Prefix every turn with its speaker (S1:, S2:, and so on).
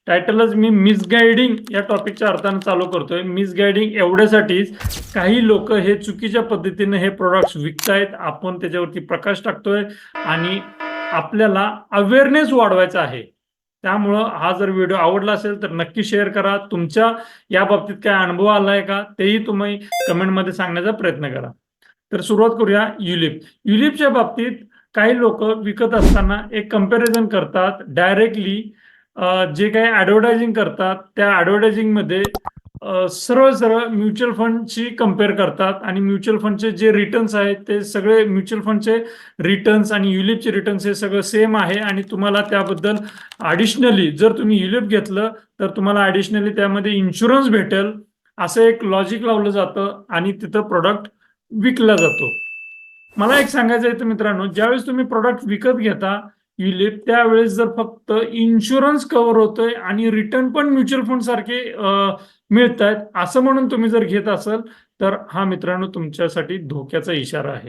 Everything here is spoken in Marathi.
S1: टायटलच मी मिसगायडिंग या टॉपिकच्या अर्थानं चालू करतोय. मिसगायडिंग एवढ्यासाठीच काही लोक हे चुकीच्या पद्धतीने हे प्रोडक्ट्स विकतायत. आपण त्याच्यावरती प्रकाश टाकतोय आणि आपल्याला अवेअरनेस वाढवायचा आहे. त्यामुळं हा जर व्हिडिओ आवडला असेल तर नक्की शेअर करा. तुमच्या या बाबतीत काय अनुभव आलाय का तेही तुम्ही कमेंटमध्ये सांगण्याचा प्रयत्न करा. तर सुरुवात करूया युलिप. युलिपच्या बाबतीत काही लोक विकत असताना एक कंपॅरिझन करतात डायरेक्टली. जे काही ऍडव्हर्टायझिंग करतात त्या ऍडव्हर्टायझिंग मध्ये सरळ सरळ म्युच्युअल फंडची कम्पेअर करतात आणि म्युच्युअल फंडचे जे रिटर्न्स आहेत ते सगळे म्युच्युअल फंडचे रिटर्न्स आणि युलिपचे रिटर्न्स हे सगळं सेम आहे आणि तुम्हाला त्याबद्दल ॲडिशनली जर तुम्ही युलिप घेतलं तर तुम्हाला ॲडिशनली त्यामध्ये इन्शुरन्स भेटेल असं एक लॉजिक लावलं जातं आणि तिथं प्रोडक्ट विकला जातो. मला एक सांगायचं आहे मित्रांनो, ज्यावेळेस तुम्ही प्रोडक्ट विकत घेता युलिप त्यावेळेस जर फक्त इन्शुरन्स कव्हर होतोय आणि रिटर्न पण म्युच्युअल फंड सारखे मिळत आहेत असं म्हणून तुम्ही जर घेत असाल तर हा मित्रांनो तुमच्यासाठी धोक्याचा इशारा आहे.